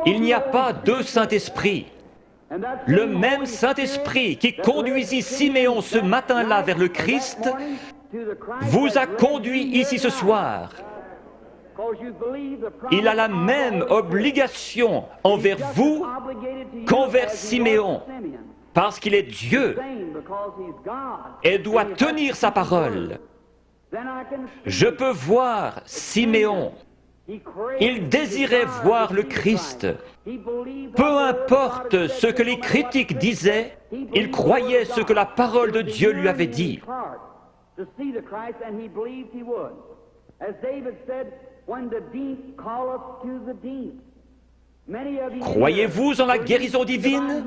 Il n'y a pas deux Saint-Esprits. Le même Saint-Esprit qui conduisit Siméon ce matin-là vers le Christ vous a conduit ici ce soir. Il a la même obligation envers vous qu'envers Siméon, parce qu'il est Dieu et doit tenir sa parole. Je peux voir Siméon. Il désirait voir le Christ. Peu importe ce que les critiques disaient, il croyait ce que la parole de Dieu lui avait dit. Croyez-vous en la guérison divine?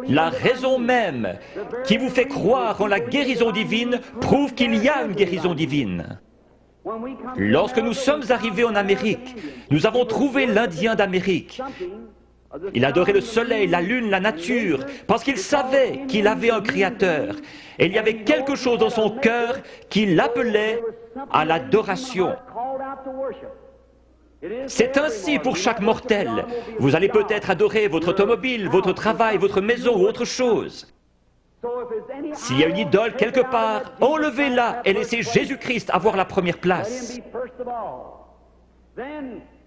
La raison même qui vous fait croire en la guérison divine prouve qu'il y a une guérison divine. Lorsque nous sommes arrivés en Amérique, nous avons trouvé l'Indien d'Amérique. Il adorait le soleil, la lune, la nature, parce qu'il savait qu'il avait un créateur. Et il y avait quelque chose dans son cœur qui l'appelait à l'adoration. C'est ainsi pour chaque mortel. Vous allez peut-être adorer votre automobile, votre travail, votre maison ou autre chose. S'il y a une idole quelque part, enlevez-la et laissez Jésus-Christ avoir la première place.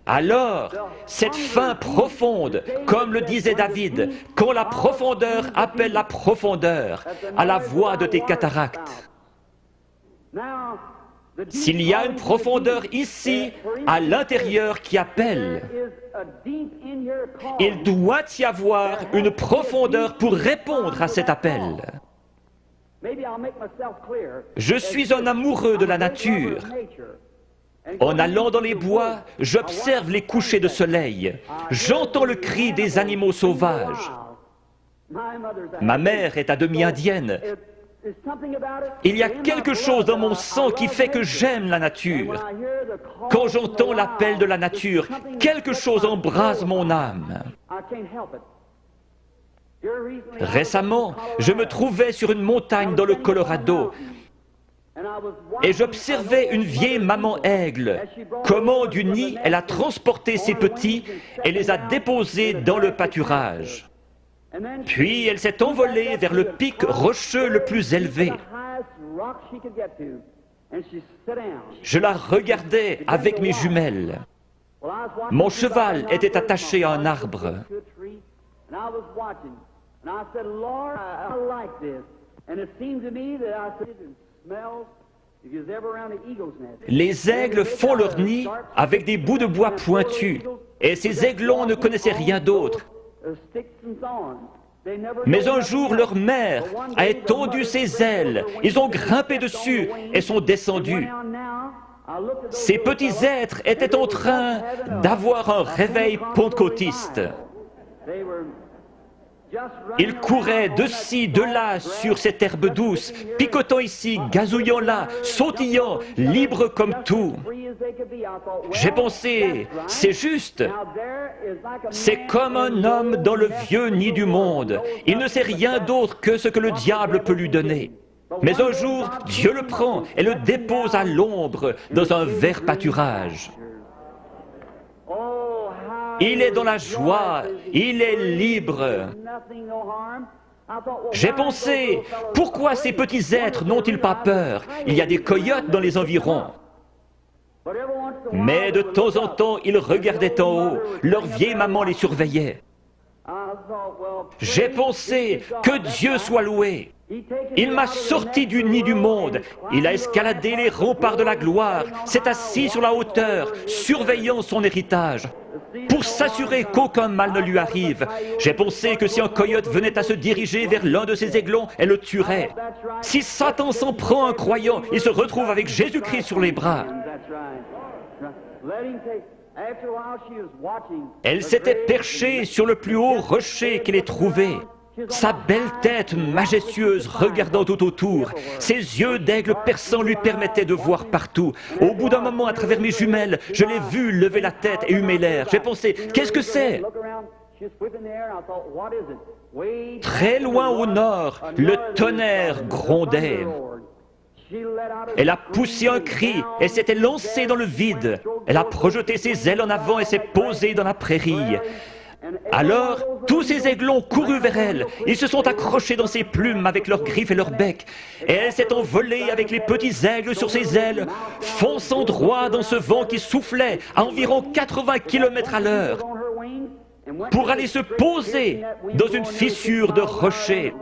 Alors, cette faim profonde, comme le disait David, quand la profondeur appelle la profondeur, à la voix de tes cataractes. S'il y a une profondeur ici, à l'intérieur qui appelle, il doit y avoir une profondeur pour répondre à cet appel. Je suis un amoureux de la nature. En allant dans les bois, j'observe les couchers de soleil. J'entends le cri des animaux sauvages. Ma mère est à demi indienne. Il y a quelque chose dans mon sang qui fait que j'aime la nature. Quand j'entends l'appel de la nature, quelque chose embrase mon âme. Récemment, je me trouvais sur une montagne dans le Colorado et j'observais une vieille maman aigle. Comment du nid elle a transporté ses petits et les a déposés dans le pâturage. Puis elle s'est envolée vers le pic rocheux le plus élevé. Je la regardais avec mes jumelles. Mon cheval était attaché à un arbre. Les aigles font leur nid avec des bouts de bois pointus, et ces aiglons ne connaissaient rien d'autre. Mais un jour, leur mère a étendu ses ailes, ils ont grimpé dessus et sont descendus. Ces petits êtres étaient en train d'avoir un réveil pentecôtiste. Ils couraient de ci, de là sur cette herbe douce, picotant ici, gazouillant là, sautillant, libres comme tout. J'ai pensé, c'est juste. C'est comme un homme dans le vieux nid du monde. Il ne sait rien d'autre que ce que le diable peut lui donner. Mais un jour, Dieu le prend et le dépose à l'ombre dans un vert pâturage. Il est dans la joie, il est libre. J'ai pensé, pourquoi ces petits êtres n'ont-ils pas peur? Il y a des coyotes dans les environs. Mais de temps en temps, ils regardaient en haut, leur vieille maman les surveillait. J'ai pensé, que Dieu soit loué. Il m'a sorti du nid du monde, il a escaladé les remparts de la gloire, s'est assis sur la hauteur, surveillant son héritage, pour s'assurer qu'aucun mal ne lui arrive. J'ai pensé que si un coyote venait à se diriger vers l'un de ses aiglons, elle le tuerait. Si Satan s'en prend à un croyant, il se retrouve avec Jésus-Christ sur les bras. Elle s'était perchée sur le plus haut rocher qu'elle ait trouvé. Sa belle tête majestueuse regardant tout autour, ses yeux d'aigle perçant lui permettaient de voir partout. Au bout d'un moment, à travers mes jumelles, je l'ai vue lever la tête et humer l'air. J'ai pensé, qu'est-ce que c'est? Très loin au nord, le tonnerre grondait. Elle a poussé un cri et s'était lancée dans le vide. Elle a projeté ses ailes en avant et s'est posée dans la prairie. Alors, tous ces aiglons courus vers elle. Ils se sont accrochés dans ses plumes avec leurs griffes et leurs becs. Et elle s'est envolée avec les petits aigles sur ses ailes, fonçant droit dans ce vent qui soufflait à environ 80 km à l'heure, pour aller se poser dans une fissure de rocher.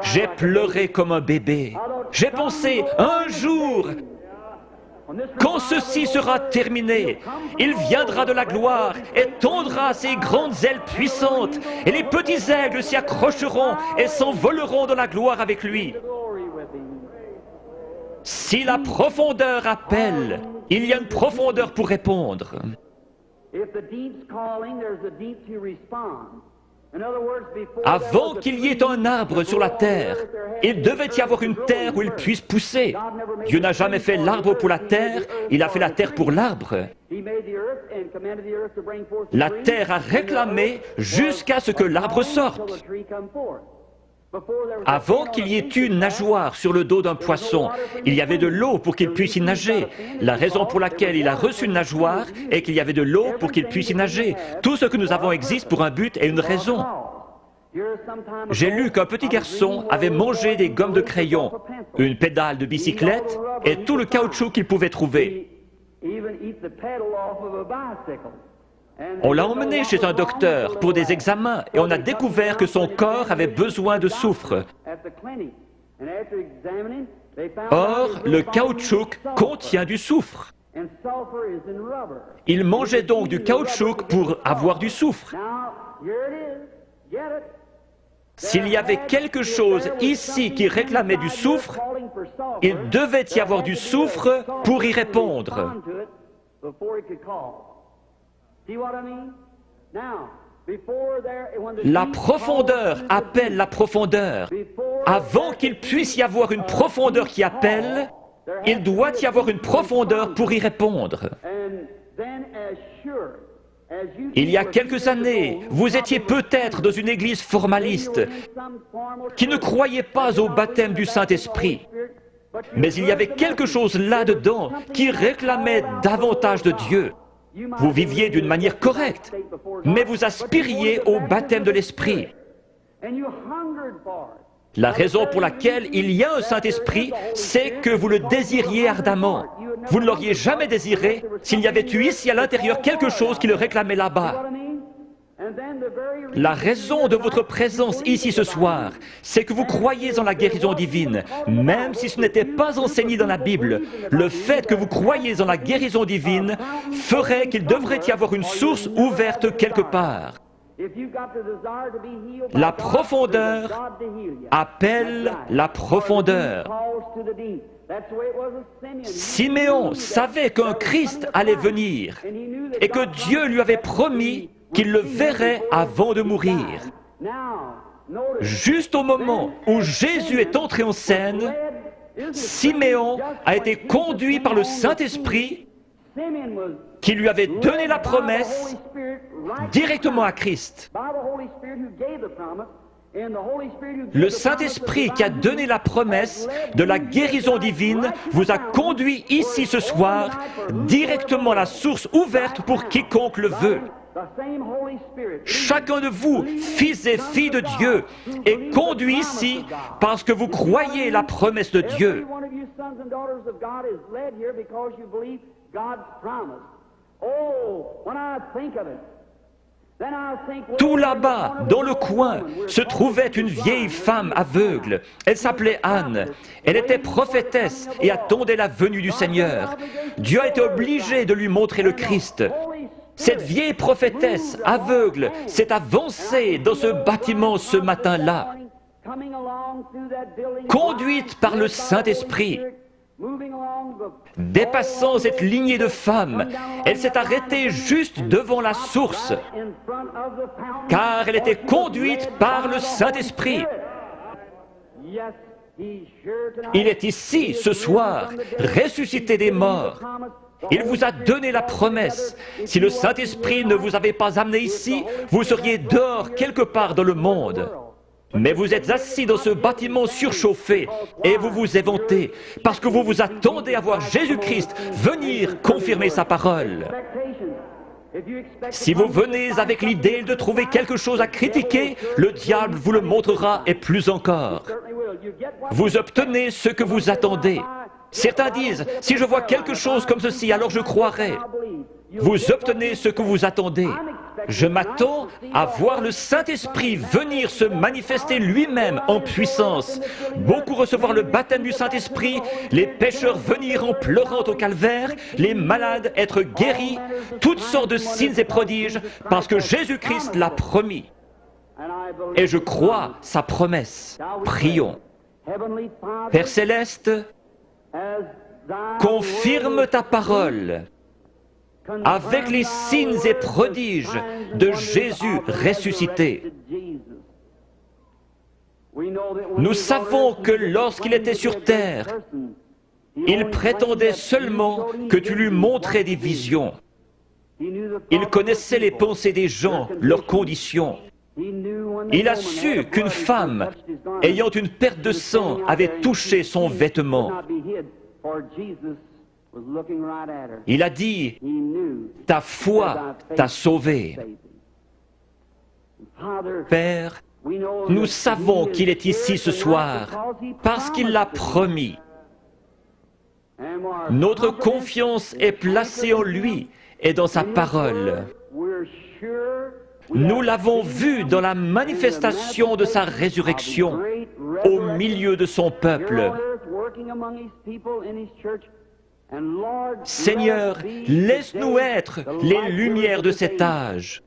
J'ai pleuré comme un bébé. J'ai pensé, un jour, quand ceci sera terminé, il viendra de la gloire et tondra ses grandes ailes puissantes, et les petits aigles s'y accrocheront et s'envoleront dans la gloire avec lui. Si la profondeur appelle, il y a une profondeur pour répondre. Avant qu'il y ait un arbre sur la terre, il devait y avoir une terre où il puisse pousser. Dieu n'a jamais fait l'arbre pour la terre, il a fait la terre pour l'arbre. La terre a réclamé jusqu'à ce que l'arbre sorte. Avant qu'il y ait une nageoire sur le dos d'un poisson, il y avait de l'eau pour qu'il puisse y nager. La raison pour laquelle il a reçu une nageoire est qu'il y avait de l'eau pour qu'il puisse y nager. Tout ce que nous avons existe pour un but et une raison. J'ai lu qu'un petit garçon avait mangé des gommes de crayon, une pédale de bicyclette et tout le caoutchouc qu'il pouvait trouver. On l'a emmené chez un docteur pour des examens et on a découvert que son corps avait besoin de soufre. Or, le caoutchouc contient du soufre. Il mangeait donc du caoutchouc pour avoir du soufre. S'il y avait quelque chose ici qui réclamait du soufre, il devait y avoir du soufre pour y répondre. La profondeur appelle la profondeur. Avant qu'il puisse y avoir une profondeur qui appelle, il doit y avoir une profondeur pour y répondre. Il y a quelques années, vous étiez peut-être dans une église formaliste qui ne croyait pas au baptême du Saint-Esprit. Mais il y avait quelque chose là-dedans qui réclamait davantage de Dieu. Vous viviez d'une manière correcte, mais vous aspiriez au baptême de l'Esprit. La raison pour laquelle il y a un Saint-Esprit, c'est que vous le désiriez ardemment. Vous ne l'auriez jamais désiré s'il y avait eu ici à l'intérieur quelque chose qui le réclamait là-bas. La raison de votre présence ici ce soir, c'est que vous croyez en la guérison divine, même si ce n'était pas enseigné dans la Bible. Le fait que vous croyez en la guérison divine ferait qu'il devrait y avoir une source ouverte quelque part. La profondeur appelle la profondeur. Siméon savait qu'un Christ allait venir et que Dieu lui avait promis qu'il le verrait avant de mourir. Juste au moment où Jésus est entré en scène, Siméon a été conduit par le Saint-Esprit qui lui avait donné la promesse directement à Christ. Le Saint-Esprit qui a donné la promesse de la guérison divine vous a conduit ici ce soir directement à la source ouverte pour quiconque le veut. Chacun de vous, fils et filles de Dieu, est conduit ici parce que vous croyez la promesse de Dieu. Tout là-bas, dans le coin, se trouvait une vieille femme aveugle. Elle s'appelait Anne. Elle était prophétesse et attendait la venue du Seigneur. Dieu a été obligé de lui montrer le Christ. Cette vieille prophétesse aveugle s'est avancée dans ce bâtiment ce matin-là, conduite par le Saint-Esprit. Dépassant cette lignée de femmes, elle s'est arrêtée juste devant la source, car elle était conduite par le Saint-Esprit. Il est ici, ce soir, ressuscité des morts. Il vous a donné la promesse. Si le Saint-Esprit ne vous avait pas amené ici, vous seriez dehors quelque part dans le monde. Mais vous êtes assis dans ce bâtiment surchauffé et vous vous éventez parce que vous vous attendez à voir Jésus-Christ venir confirmer sa parole. Si vous venez avec l'idée de trouver quelque chose à critiquer, le diable vous le montrera et plus encore. Vous obtenez ce que vous attendez. Certains disent, si je vois quelque chose comme ceci, alors je croirai. Vous obtenez ce que vous attendez. Je m'attends à voir le Saint-Esprit venir se manifester lui-même en puissance. Beaucoup recevoir le baptême du Saint-Esprit, les pécheurs venir en pleurant au calvaire, les malades être guéris, toutes sortes de signes et prodiges, parce que Jésus-Christ l'a promis. Et je crois sa promesse. Prions. Père Céleste, confirme ta parole avec les signes et prodiges de Jésus ressuscité. Nous savons que lorsqu'il était sur terre, il prétendait seulement que tu lui montrais des visions. Il connaissait les pensées des gens, leurs conditions. Il a su qu'une femme, ayant une perte de sang, avait touché son vêtement. Il a dit, ta foi t'a sauvé. Père, nous savons qu'il est ici ce soir parce qu'il l'a promis. Notre confiance est placée en lui et dans sa parole. Nous l'avons vu dans la manifestation de sa résurrection au milieu de son peuple. Seigneur, laisse-nous être les lumières de cet âge.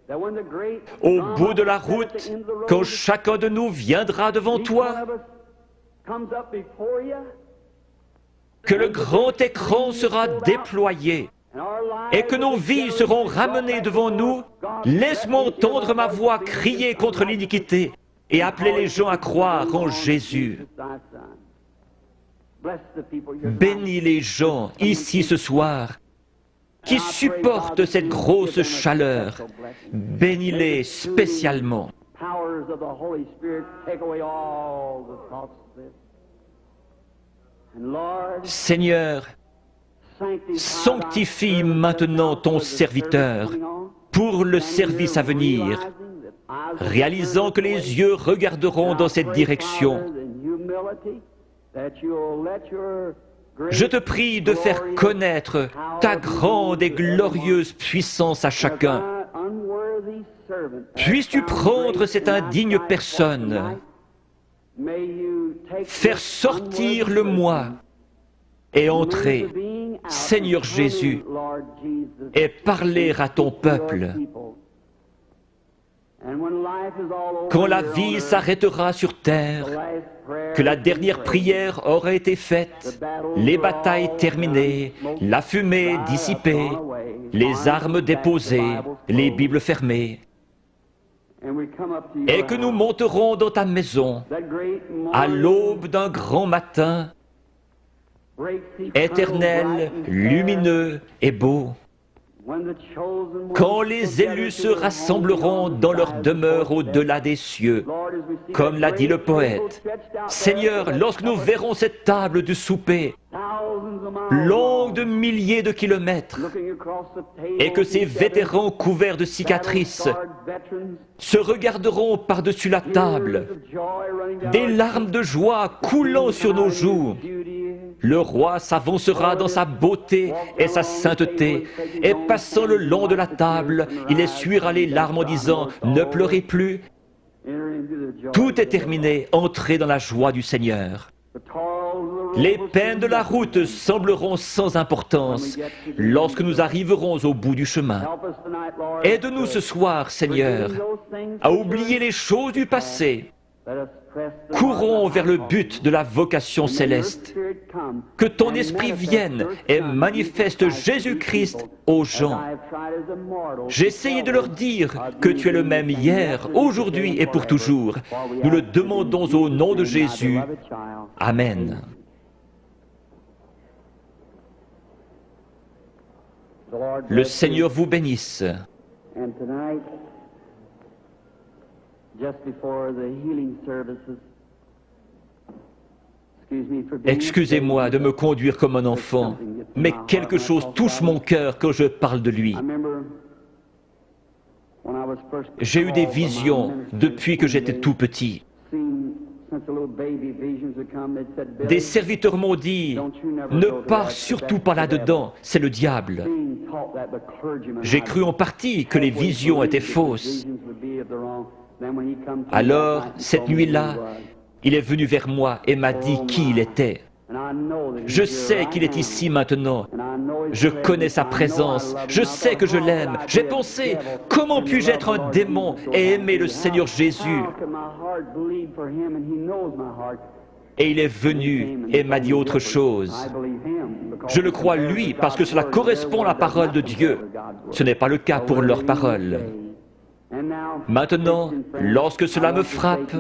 Au bout de la route, quand chacun de nous viendra devant toi, que le grand écran sera déployé et que nos vies seront ramenées devant nous, laisse-moi entendre ma voix crier contre l'iniquité et appeler les gens à croire en Jésus. Bénis les gens ici ce soir qui supportent cette grosse chaleur. Bénis-les spécialement. Seigneur, sanctifie maintenant ton serviteur pour le service à venir, réalisant que les yeux regarderont dans cette direction. Je te prie de faire connaître ta grande et glorieuse puissance à chacun. Puisses-tu prendre cette indigne personne, faire sortir le moi et entrer, Seigneur Jésus, et parler à ton peuple. Quand la vie s'arrêtera sur terre, que la dernière prière aura été faite, les batailles terminées, la fumée dissipée, les armes déposées, les Bibles fermées, et que nous monterons dans ta maison à l'aube d'un grand matin, éternel, lumineux et beau, quand les élus se rassembleront dans leur demeure au-delà des cieux, comme l'a dit le poète. Seigneur, lorsque nous verrons cette table du souper, longue de milliers de kilomètres, et que ces vétérans couverts de cicatrices se regarderont par-dessus la table, des larmes de joie coulant sur nos joues, le roi s'avancera dans sa beauté et sa sainteté, et passant le long de la table, il essuiera les larmes en disant « Ne pleurez plus ». Tout est terminé, entrez dans la joie du Seigneur. Les peines de la route sembleront sans importance lorsque nous arriverons au bout du chemin. Aide-nous ce soir, Seigneur, à oublier les choses du passé. Courons vers le but de la vocation céleste. Que ton esprit vienne et manifeste Jésus-Christ aux gens. J'ai essayé de leur dire que tu es le même hier, aujourd'hui et pour toujours. Nous le demandons au nom de Jésus. Amen. Le Seigneur vous bénisse. Excusez-moi de me conduire comme un enfant, mais quelque chose touche mon cœur quand je parle de lui. J'ai eu des visions depuis que j'étais tout petit. Des serviteurs m'ont dit, ne pars surtout pas là-dedans, c'est le diable. J'ai cru en partie que les visions étaient fausses. Alors, cette nuit-là, il est venu vers moi et m'a dit qui il était. Je sais qu'il est ici maintenant. Je connais sa présence. Je sais que je l'aime. J'ai pensé, comment puis-je être un démon et aimer le Seigneur Jésus? Et il est venu et m'a dit autre chose. Je le crois lui parce que cela correspond à la parole de Dieu. Ce n'est pas le cas pour leur parole. Maintenant, lorsque cela me frappe,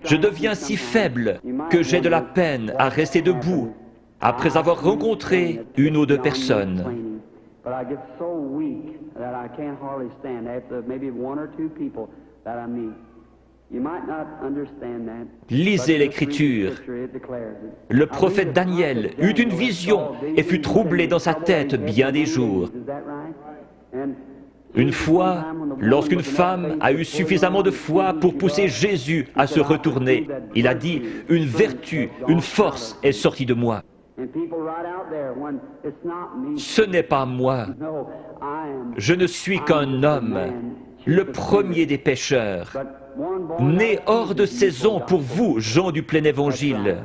je deviens si faible que j'ai de la peine à rester debout après avoir rencontré une ou deux personnes. Lisez l'Écriture. Le prophète Daniel eut une vision et fut troublé dans sa tête bien des jours. Une fois, lorsqu'une femme a eu suffisamment de foi pour pousser Jésus à se retourner, il a dit, une vertu, une force est sortie de moi. Ce n'est pas moi. Je ne suis qu'un homme, le premier des pécheurs, né hors de saison pour vous, gens du plein évangile.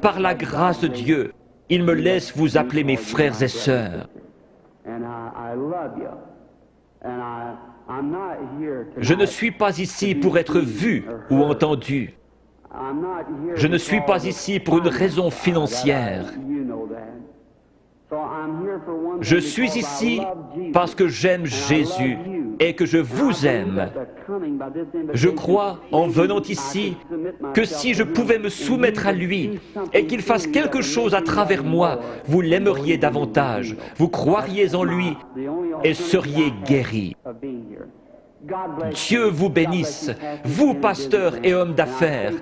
Par la grâce de Dieu, il me laisse vous appeler mes frères et sœurs. Je ne suis pas ici pour être vu ou entendu. Je ne suis pas ici pour une raison financière. Je suis ici parce que j'aime Jésus et que je vous aime. Je crois, en venant ici, que si je pouvais me soumettre à lui et qu'il fasse quelque chose à travers moi, vous l'aimeriez davantage, vous croiriez en lui et seriez guéris. Dieu vous bénisse, vous pasteurs et hommes d'affaires.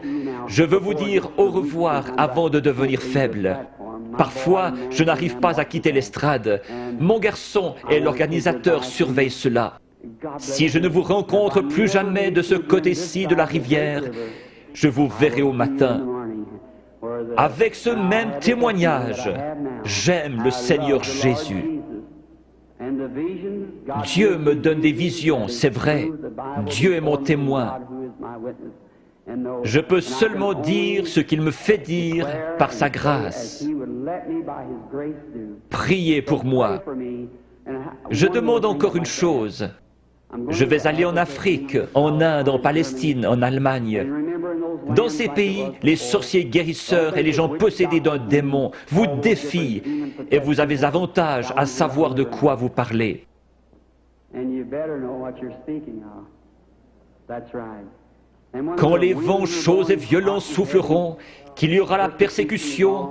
Je veux vous dire au revoir avant de devenir faible. Parfois, je n'arrive pas à quitter l'estrade. Mon garçon et l'organisateur surveillent cela. Si je ne vous rencontre plus jamais de ce côté-ci de la rivière, je vous verrai au matin. Avec ce même témoignage, j'aime le Seigneur Jésus. Dieu me donne des visions, c'est vrai. Dieu est mon témoin. Je peux seulement dire ce qu'il me fait dire par sa grâce. Priez pour moi. Je demande encore une chose. Je vais aller en Afrique, en Inde, en Palestine, en Allemagne. Dans ces pays, les sorciers guérisseurs et les gens possédés d'un démon vous défient et vous avez avantage à savoir de quoi vous parlez. Quand les vents chauds et violents souffleront, qu'il y aura la persécution,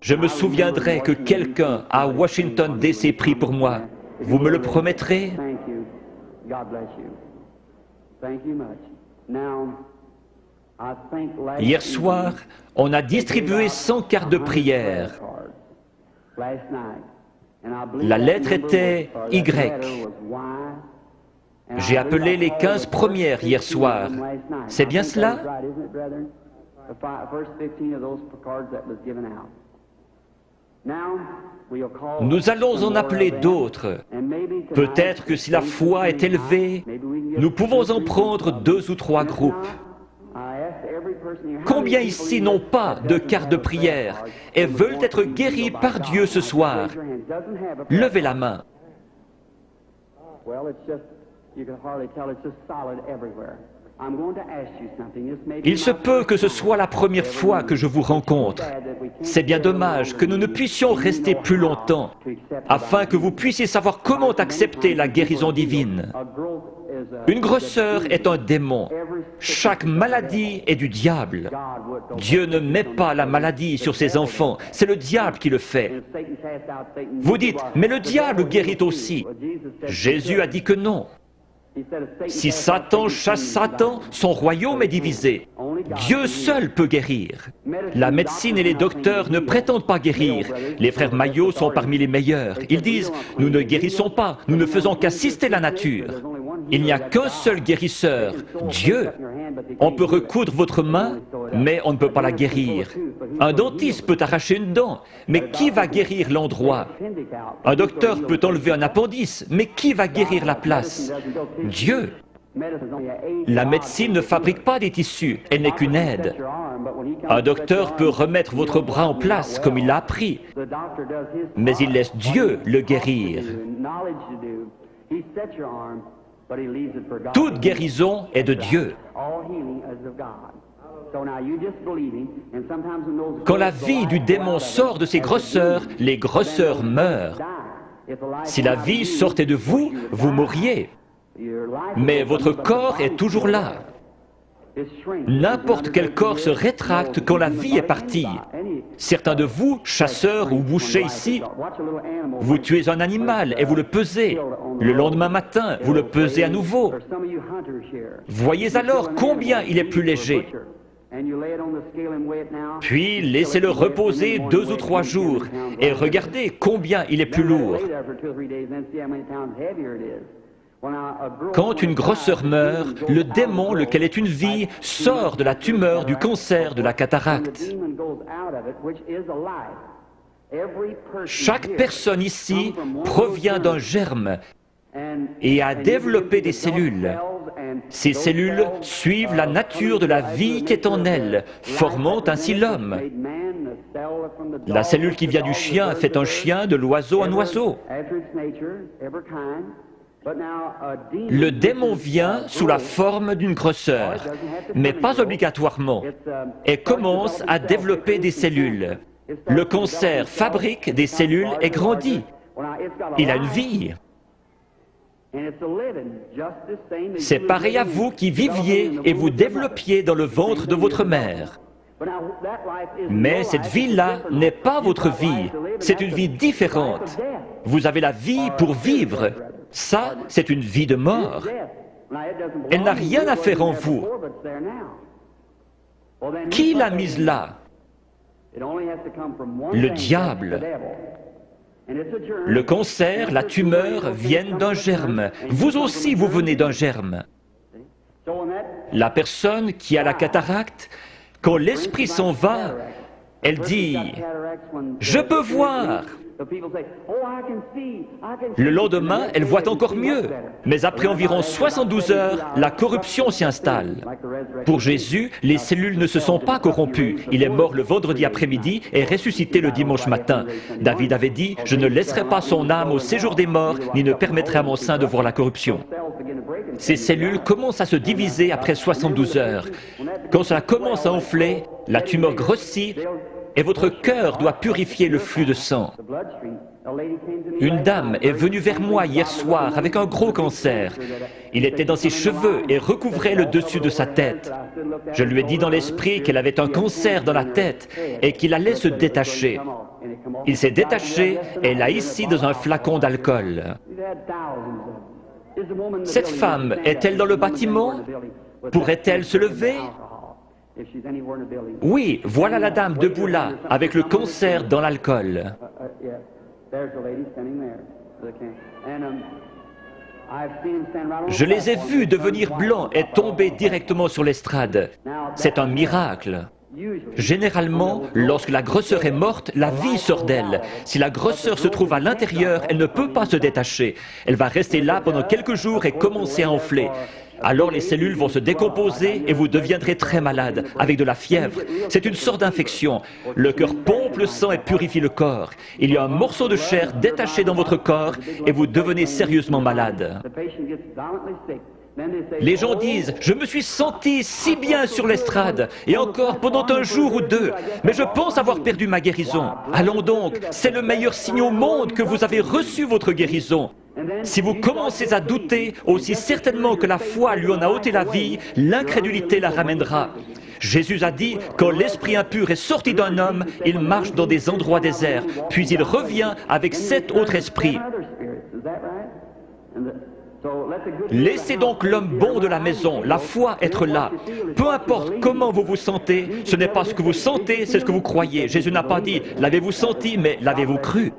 je me souviendrai que quelqu'un à Washington DC prie pour moi. Vous me le promettrez? Hier soir, on a distribué 100 cartes de prière. La lettre était Y. J'ai appelé les 15 premières hier soir. C'est bien cela? Nous allons en appeler d'autres. Peut-être que si la foi est élevée, nous pouvons en prendre 2 ou 3 groupes. Combien ici n'ont pas de carte de prière et veulent être guéris par Dieu ce soir? Levez la main. Il se peut que ce soit la première fois que je vous rencontre. C'est bien dommage que nous ne puissions rester plus longtemps, afin que vous puissiez savoir comment accepter la guérison divine. Une grosseur est un démon. Chaque maladie est du diable. Dieu ne met pas la maladie sur ses enfants, c'est le diable qui le fait. Vous dites, mais le diable guérit aussi. Jésus a dit que non. Si Satan chasse Satan, son royaume est divisé. Dieu seul peut guérir. La médecine et les docteurs ne prétendent pas guérir. Les frères Maillot sont parmi les meilleurs. Ils disent, nous ne guérissons pas, nous ne faisons qu'assister la nature. Il n'y a qu'un seul guérisseur, Dieu. On peut recoudre votre main, mais on ne peut pas la guérir. Un dentiste peut arracher une dent, mais qui va guérir l'endroit? Un docteur peut enlever un appendice, mais qui va guérir la place? Dieu. La médecine ne fabrique pas des tissus, elle n'est qu'une aide. Un docteur peut remettre votre bras en place comme il l'a appris, mais il laisse Dieu le guérir. Toute guérison est de Dieu. Quand la vie du démon sort de ses grosseurs, les grosseurs meurent. Si la vie sortait de vous, vous mourriez. Mais votre corps est toujours là. N'importe quel corps se rétracte quand la vie est partie. Certains de vous, chasseurs ou bouchers ici, vous tuez un animal et vous le pesez. Le lendemain matin, vous le pesez à nouveau. Voyez alors combien il est plus léger. Puis laissez-le reposer 2 ou 3 jours et regardez combien il est plus lourd. Quand une grosseur meurt, le démon, lequel est une vie, sort de la tumeur, du cancer, de la cataracte. Chaque personne ici provient d'un germe et a développé des cellules. Ces cellules suivent la nature de la vie qui est en elles, formant ainsi l'homme. La cellule qui vient du chien fait un chien, de l'oiseau un oiseau. Le démon vient sous la forme d'une grosseur, mais pas obligatoirement, et commence à développer des cellules. Le cancer fabrique des cellules et grandit. Il a une vie. C'est pareil à vous qui viviez et vous développiez dans le ventre de votre mère. Mais cette vie-là n'est pas votre vie, c'est une vie différente. Vous avez la vie pour vivre. Ça, c'est une vie de mort. Elle n'a rien à faire en vous. Qui l'a mise là? Le diable. Le cancer, la tumeur viennent d'un germe. Vous aussi, vous venez d'un germe. La personne qui a la cataracte, quand l'esprit s'en va, elle dit « Je peux voir ». Le lendemain, elle voit encore mieux. Mais après environ 72 heures, la corruption s'y installe. Pour Jésus, les cellules ne se sont pas corrompues. Il est mort le vendredi après-midi et ressuscité le dimanche matin. David avait dit « Je ne laisserai pas son âme au séjour des morts, ni ne permettrai à mon sein de voir la corruption ». Ces cellules commencent à se diviser après 72 heures. Quand cela commence à enfler, la tumeur grossit et votre cœur doit purifier le flux de sang. Une dame est venue vers moi hier soir avec un gros cancer. Il était dans ses cheveux et recouvrait le dessus de sa tête. Je lui ai dit dans l'esprit qu'elle avait un cancer dans la tête et qu'il allait se détacher. Il s'est détaché et l'a ici dans un flacon d'alcool. Cette femme est-elle dans le bâtiment? Pourrait-elle se lever? Oui, voilà la dame debout là, avec le cancer dans l'alcool. Je les ai vus devenir blancs et tomber directement sur l'estrade. C'est un miracle. Généralement, lorsque la grosseur est morte, la vie sort d'elle. Si la grosseur se trouve à l'intérieur, elle ne peut pas se détacher. Elle va rester là pendant quelques jours et commencer à enfler. Alors les cellules vont se décomposer et vous deviendrez très malade, avec de la fièvre. C'est une sorte d'infection. Le cœur pompe le sang et purifie le corps. Il y a un morceau de chair détaché dans votre corps et vous devenez sérieusement malade. Les gens disent « Je me suis senti si bien sur l'estrade, et encore pendant un jour ou deux, mais je pense avoir perdu ma guérison. Allons donc, c'est le meilleur signe au monde que vous avez reçu votre guérison. Si vous commencez à douter, aussi certainement que la foi lui en a ôté la vie, l'incrédulité la ramènera. Jésus a dit, quand l'esprit impur est sorti d'un homme, il marche dans des endroits déserts, puis il revient avec 7 autres esprits. Laissez donc l'homme bon de la maison, la foi, être là. Peu importe comment vous vous sentez, ce n'est pas ce que vous sentez, c'est ce que vous croyez. Jésus n'a pas dit « l'avez-vous senti », mais « l'avez-vous cru ».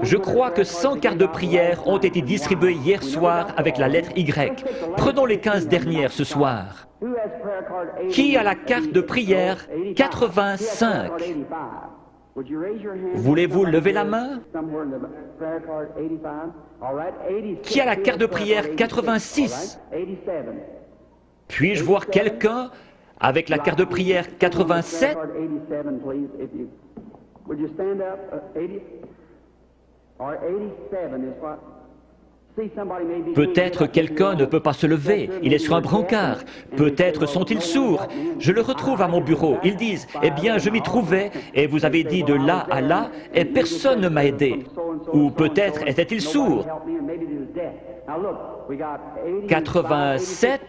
Je crois que 100 cartes de prière ont été distribuées hier soir avec la lettre Y. Prenons les 15 dernières ce soir. Qui a la carte de prière 85? Voulez-vous lever la main? Qui a la carte de prière 86? Puis-je voir quelqu'un avec la carte de prière 87? Peut-être quelqu'un ne peut pas se lever, il est sur un brancard. Peut-être sont-ils sourds. Je le retrouve à mon bureau. Ils disent, eh bien, je m'y trouvais, et vous avez dit de là à là, et personne ne m'a aidé. Ou peut-être était-il sourd. 87,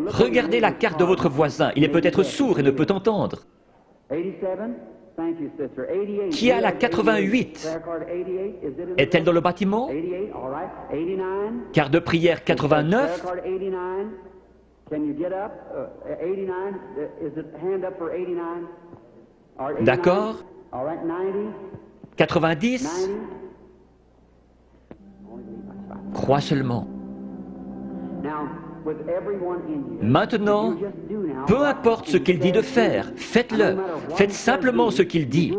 regardez la carte de votre voisin, il est peut-être sourd et ne peut entendre. Qui a la 88? Est-elle dans le bâtiment? Carte de prière 89? D'accord. 90? Crois seulement. Maintenant, peu importe ce qu'il dit de faire, faites-le. Faites simplement ce qu'il dit.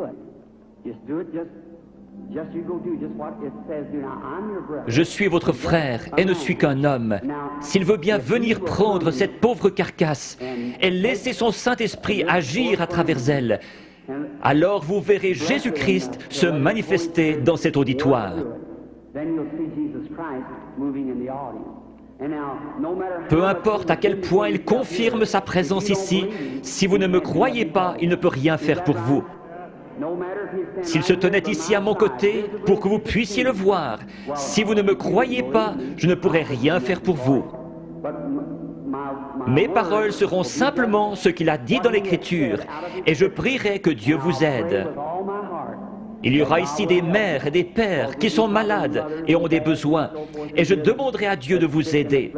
Je suis votre frère et ne suis qu'un homme. S'il veut bien venir prendre cette pauvre carcasse et laisser son Saint-Esprit agir à travers elle, alors vous verrez Jésus-Christ se manifester dans cet auditoire. Peu importe à quel point il confirme sa présence ici, si vous ne me croyez pas, il ne peut rien faire pour vous. S'il se tenait ici à mon côté pour que vous puissiez le voir, si vous ne me croyez pas, je ne pourrai rien faire pour vous. Mes paroles seront simplement ce qu'il a dit dans l'Écriture, et je prierai que Dieu vous aide. Il y aura ici des mères et des pères qui sont malades et ont des besoins, et je demanderai à Dieu de vous aider.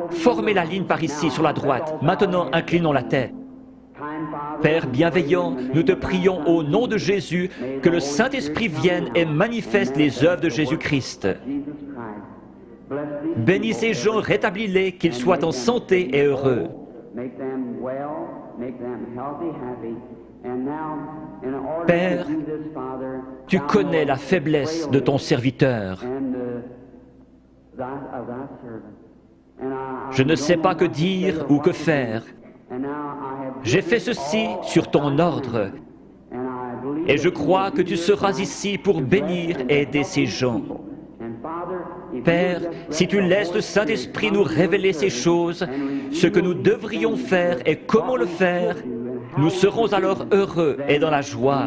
Formez la ligne par ici, sur la droite. Maintenant, inclinons la tête. Père bienveillant, nous te prions au nom de Jésus que le Saint-Esprit vienne et manifeste les œuvres de Jésus-Christ. Bénis ces gens, rétablis-les, qu'ils soient en santé et heureux. Père, tu connais la faiblesse de ton serviteur. Je ne sais pas que dire ou que faire. J'ai fait ceci sur ton ordre. Et je crois que tu seras ici pour bénir et aider ces gens. Père, si tu laisses le Saint-Esprit nous révéler ces choses, ce que nous devrions faire et comment le faire, nous serons alors heureux et dans la joie.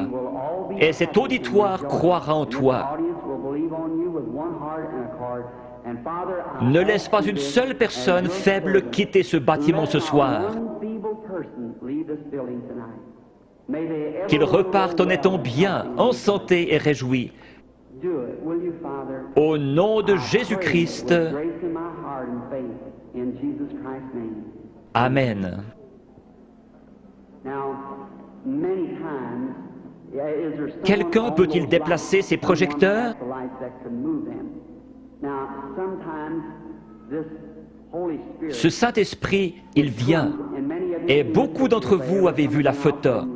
Et cet auditoire croira en toi. Ne laisse pas une seule personne faible quitter ce bâtiment ce soir. Qu'ils repartent en étant bien, en santé et réjouis. Au nom de Jésus-Christ. Amen. Quelqu'un peut-il déplacer ses projecteurs? Ce Saint-Esprit, il vient. Et beaucoup d'entre vous avez vu la photo.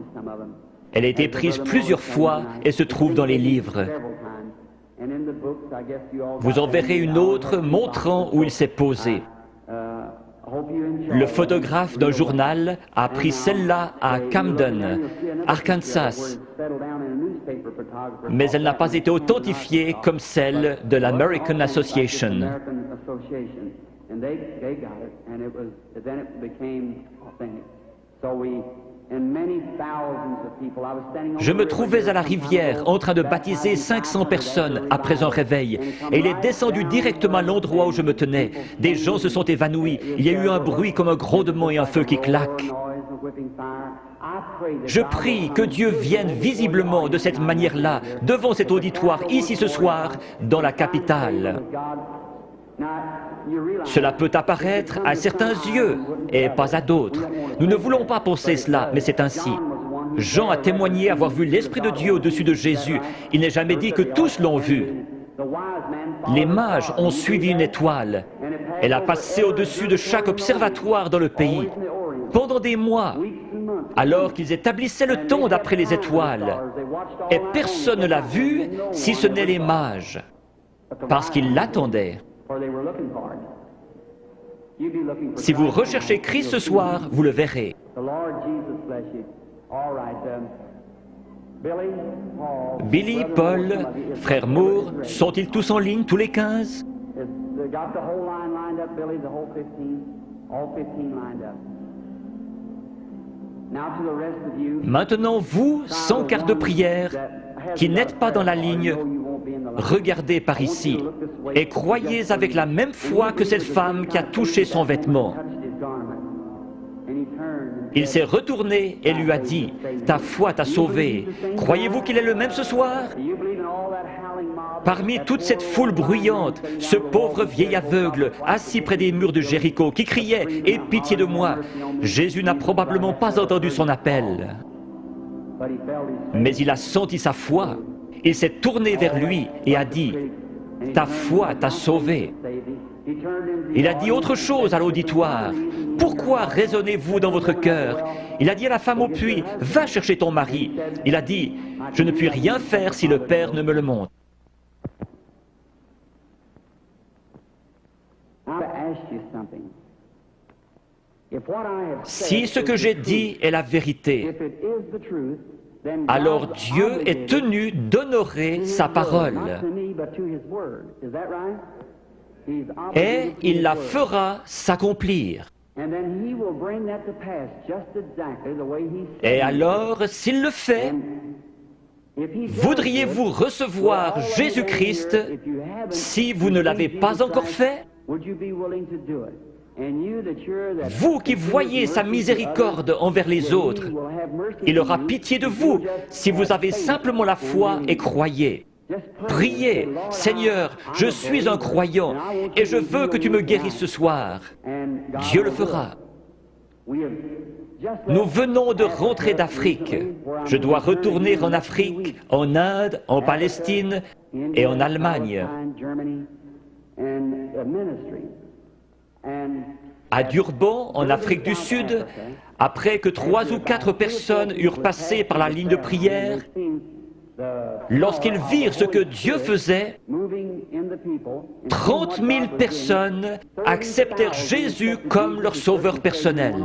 Elle a été prise plusieurs fois et se trouve dans les livres. Vous en verrez une autre montrant où il s'est posé. Le photographe d'un journal a pris celle-là à Camden, Arkansas, mais elle n'a pas été authentifiée comme celle de l'American Association. Je me trouvais à la rivière en train de baptiser 500 personnes après un réveil et il est descendu directement à l'endroit où je me tenais. Des gens se sont évanouis. Il y a eu un bruit comme un grondement et un feu qui claque. Je prie que Dieu vienne visiblement de cette manière-là, devant cet auditoire, ici ce soir, dans la capitale. Cela peut apparaître à certains yeux et pas à d'autres. Nous ne voulons pas penser cela, mais c'est ainsi. Jean a témoigné avoir vu l'Esprit de Dieu au-dessus de Jésus. Il n'est jamais dit que tous l'ont vu. Les mages ont suivi une étoile. Elle a passé au-dessus de chaque observatoire dans le pays, pendant des mois, alors qu'ils établissaient le temps d'après les étoiles. Et personne ne l'a vue, si ce n'est les mages, parce qu'ils l'attendaient. Si vous recherchez Christ ce soir, vous le verrez. Billy, Paul, frère Moore, sont-ils tous en ligne, tous les 15? Maintenant, vous, sans carte de prière, qui n'êtes pas dans la ligne, regardez par ici et croyez avec la même foi que cette femme qui a touché son vêtement. Il s'est retourné et lui a dit, « Ta foi t'a sauvé. Croyez-vous qu'il est le même ce soir ?» Parmi toute cette foule bruyante, ce pauvre vieil aveugle, assis près des murs de Jéricho, qui criait « Aie pitié de moi !» Jésus n'a probablement pas entendu son appel. Mais il a senti sa foi. Il s'est tourné vers lui et a dit, « Ta foi t'a sauvé. » Il a dit autre chose à l'auditoire. « Pourquoi raisonnez-vous dans votre cœur ?» Il a dit à la femme au puits, « Va chercher ton mari. » Il a dit, « Je ne puis rien faire si le Père ne me le montre. » Si ce que j'ai dit est la vérité, alors Dieu est tenu d'honorer sa parole. Et il la fera s'accomplir. Et alors, s'il le fait, voudriez-vous recevoir Jésus-Christ si vous ne l'avez pas encore fait? Vous qui voyez sa miséricorde envers les autres, il aura pitié de vous si vous avez simplement la foi et croyez. Priez, « Seigneur, je suis un croyant et je veux que tu me guérisses ce soir. » Dieu le fera. Nous venons de rentrer d'Afrique. Je dois retourner en Afrique, en Inde, en Palestine et en Allemagne. À Durban, en Afrique du Sud, après que 3 ou 4 personnes eurent passé par la ligne de prière, lorsqu'ils virent ce que Dieu faisait, 30 000 personnes acceptèrent Jésus comme leur sauveur personnel.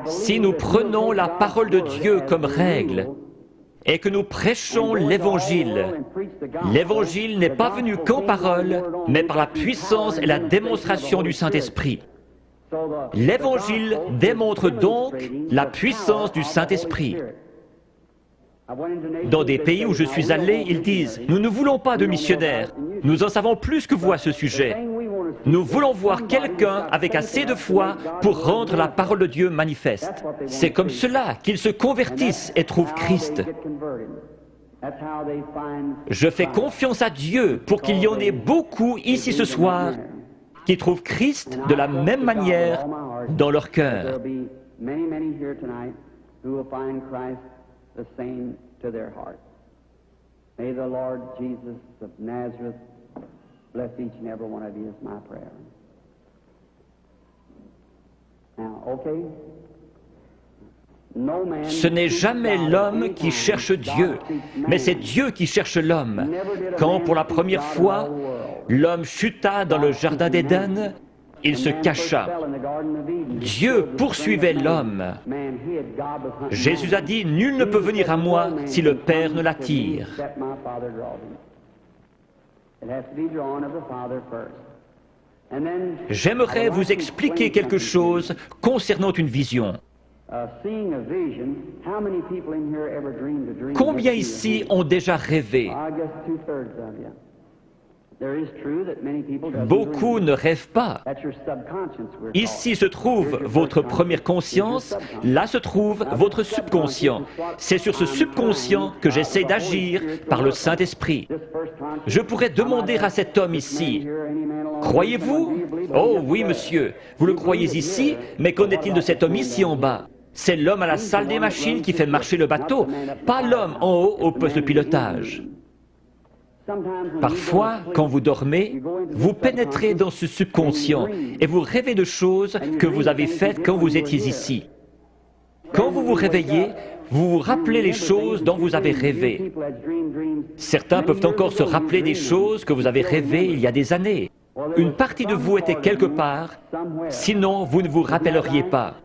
Si nous prenons la parole de Dieu comme règle et que nous prêchons l'Évangile, l'Évangile n'est pas venu qu'en parole, mais par la puissance et la démonstration du Saint-Esprit. L'Évangile démontre donc la puissance du Saint-Esprit. Dans des pays où je suis allé, ils disent « Nous ne voulons pas de missionnaires, nous en savons plus que vous à ce sujet. Nous voulons voir quelqu'un avec assez de foi pour rendre la parole de Dieu manifeste. » C'est comme cela qu'ils se convertissent et trouvent Christ. Je fais confiance à Dieu pour qu'il y en ait beaucoup ici ce soir qui trouvent Christ de la même manière dans leur cœur. May the Lord Jesus of Nazareth bless each and every one of you is my prayer. Now, okay? Ce n'est jamais l'homme qui cherche Dieu, mais c'est Dieu qui cherche l'homme. Quand pour la première fois, l'homme chuta dans le jardin d'Éden, il se cacha. Dieu poursuivait l'homme. Jésus a dit, « Nul ne peut venir à moi si le Père ne l'attire. » J'aimerais vous expliquer quelque chose concernant une vision. Combien ici ont déjà rêvé? Beaucoup ne rêvent pas. Ici se trouve votre première conscience, là se trouve votre subconscient. C'est sur ce subconscient que j'essaie d'agir par le Saint-Esprit. Je pourrais demander à cet homme ici, « Croyez-vous » ? « Oh oui, monsieur, vous le croyez ici, mais qu'en est-il de cet homme ici en bas ? C'est l'homme à la salle des machines qui fait marcher le bateau, pas l'homme en haut au poste de pilotage. » Parfois, quand vous dormez, vous pénétrez dans ce subconscient et vous rêvez de choses que vous avez faites quand vous étiez ici. Quand vous vous réveillez, vous vous rappelez les choses dont vous avez rêvé. Certains peuvent encore se rappeler des choses que vous avez rêvées il y a des années. Une partie de vous était quelque part, sinon vous ne vous rappelleriez pas.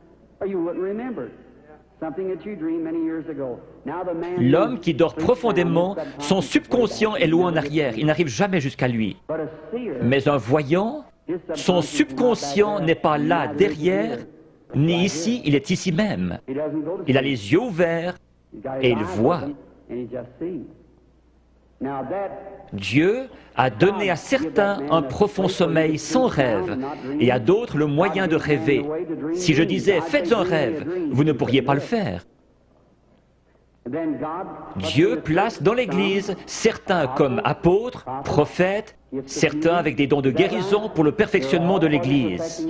L'homme qui dort profondément, son subconscient est loin en arrière, il n'arrive jamais jusqu'à lui. Mais un voyant, son subconscient n'est pas là derrière, ni ici, il est ici même. Il a les yeux ouverts et il voit. Dieu a donné à certains un profond sommeil sans rêve et à d'autres le moyen de rêver. Si je disais « faites un rêve », vous ne pourriez pas le faire. Dieu place dans l'Église certains comme apôtres, prophètes, certains avec des dons de guérison pour le perfectionnement de l'Église.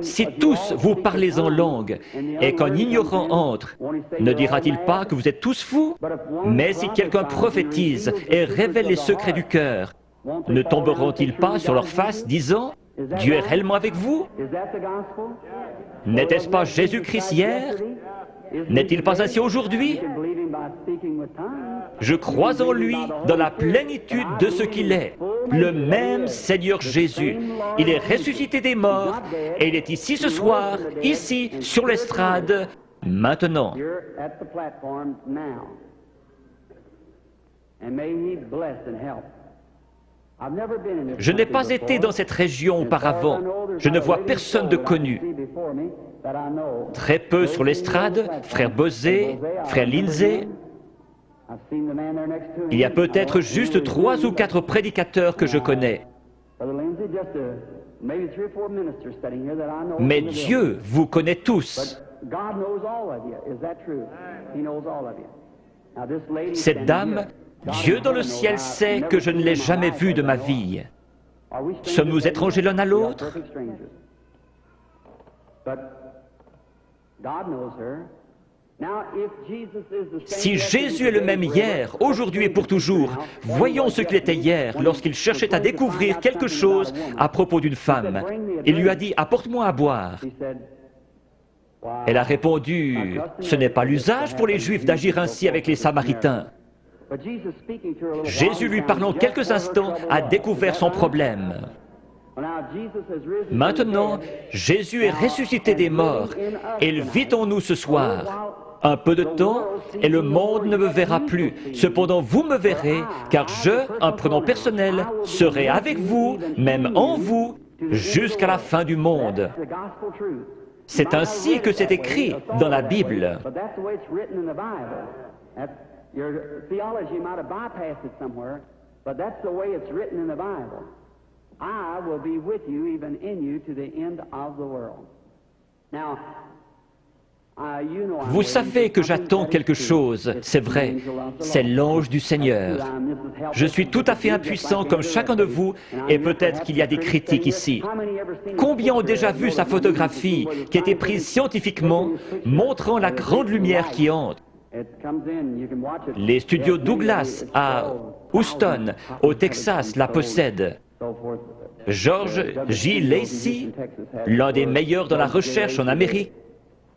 Si tous vous parlez en langue et qu'un ignorant entre, ne dira-t-il pas que vous êtes tous fous? Mais si quelqu'un prophétise et révèle les secrets du cœur, ne tomberont-ils pas sur leur face disant « Dieu est réellement avec vous » ? N'était-ce pas Jésus-Christ hier? N'est-il pas ainsi aujourd'hui? Je crois en lui dans la plénitude de ce qu'il est, le même Seigneur Jésus. Il est ressuscité des morts et il est ici ce soir, ici, sur l'estrade, maintenant. Je n'ai pas été dans cette région auparavant. Je ne vois personne de connu. Très peu sur l'estrade, frère Bosé, frère Lindsay. Il y a peut-être juste 3 ou 4 prédicateurs que je connais. Mais Dieu vous connaît tous. Cette dame, Dieu dans le ciel sait que je ne l'ai jamais vue de ma vie. Sommes-nous étrangers l'un à l'autre? Si Jésus est le même hier, aujourd'hui et pour toujours, voyons ce qu'il était hier lorsqu'il cherchait à découvrir quelque chose à propos d'une femme. Il lui a dit « Apporte-moi à boire ». Elle a répondu « Ce n'est pas l'usage pour les Juifs d'agir ainsi avec les Samaritains ». Jésus, lui parlant quelques instants, a découvert son problème. Maintenant, Jésus est ressuscité des morts et il vit en nous ce soir. Un peu de temps et le monde ne me verra plus. Cependant, vous me verrez, car je, un prénom personnel, serai avec vous, même en vous, jusqu'à la fin du monde. C'est ainsi que c'est écrit dans la Bible. Your theology might have bypassed it somewhere, but that's the way it's written in the Bible. I will be with you, even in you, to the end of the world. Now, vous savez que j'attends quelque chose, c'est vrai, c'est l'ange du Seigneur. Je suis tout à fait impuissant comme chacun de vous, et peut-être qu'il y a des critiques ici. Combien ont déjà vu sa photographie qui a été prise scientifiquement, montrant la grande lumière qui entre? Les studios Douglas à Houston, au Texas, la possèdent. George J. Lacey, l'un des meilleurs dans la recherche en Amérique,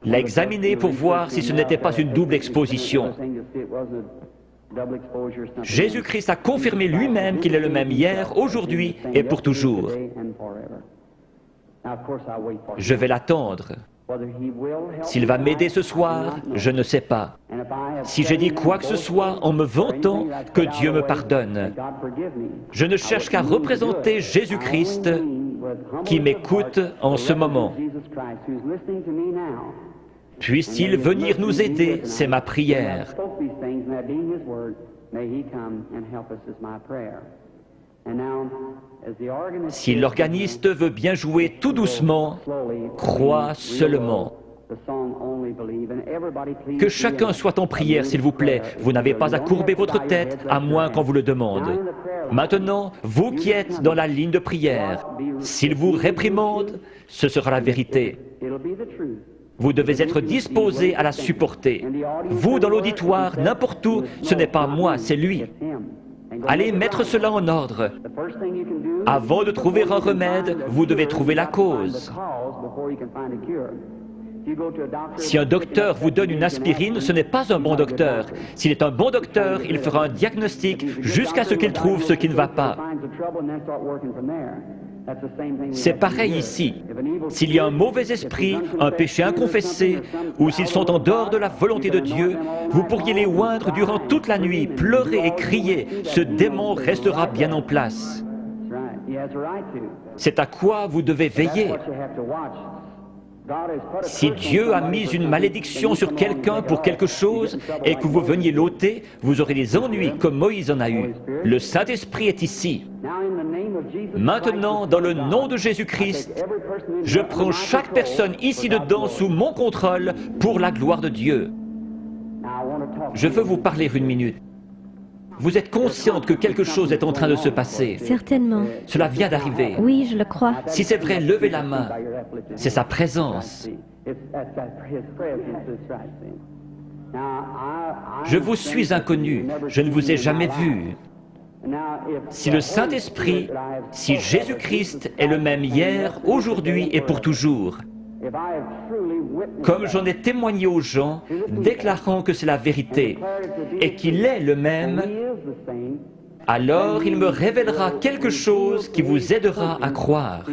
l'a examiné pour voir si ce n'était pas une double exposition. Jésus-Christ a confirmé lui-même qu'il est le même hier, aujourd'hui et pour toujours. Je vais l'attendre. S'il va m'aider ce soir, je ne sais pas. Si j'ai dit quoi que ce soit en me vantant, que Dieu me pardonne. Je ne cherche qu'à représenter Jésus-Christ qui m'écoute en ce moment. Puisse-t-il venir nous aider, c'est ma prière. Si l'organiste veut bien jouer tout doucement, crois seulement. Que chacun soit en prière, s'il vous plaît. Vous n'avez pas à courber votre tête, à moins qu'on vous le demande. Maintenant, vous qui êtes dans la ligne de prière, s'il vous réprimande, ce sera la vérité. Vous devez être disposé à la supporter. Vous, dans l'auditoire, n'importe où, ce n'est pas moi, c'est lui. Allez mettre cela en ordre. Avant de trouver un remède, vous devez trouver la cause. Si un docteur vous donne une aspirine, ce n'est pas un bon docteur. S'il est un bon docteur, il fera un diagnostic jusqu'à ce qu'il trouve ce qui ne va pas. C'est pareil ici. S'il y a un mauvais esprit, un péché inconfessé, ou s'ils sont en dehors de la volonté de Dieu, vous pourriez les oindre durant toute la nuit, pleurer et crier. Ce démon restera bien en place. C'est à quoi vous devez veiller. Si Dieu a mis une malédiction sur quelqu'un pour quelque chose et que vous veniez l'ôter, vous aurez des ennuis comme Moïse en a eu. Le Saint-Esprit est ici. Maintenant, dans le nom de Jésus-Christ, je prends chaque personne ici dedans sous mon contrôle pour la gloire de Dieu. Je veux vous parler une minute. Vous êtes consciente que quelque chose est en train de se passer? Certainement. Cela vient d'arriver. Oui, je le crois. Si c'est vrai, levez la main. C'est sa présence. Je vous suis inconnu. Je ne vous ai jamais vu. Si le Saint-Esprit, si Jésus-Christ est le même hier, aujourd'hui et pour toujours, comme j'en ai témoigné aux gens, déclarant que c'est la vérité et qu'il est le même, alors il me révélera quelque chose qui vous aidera à croire.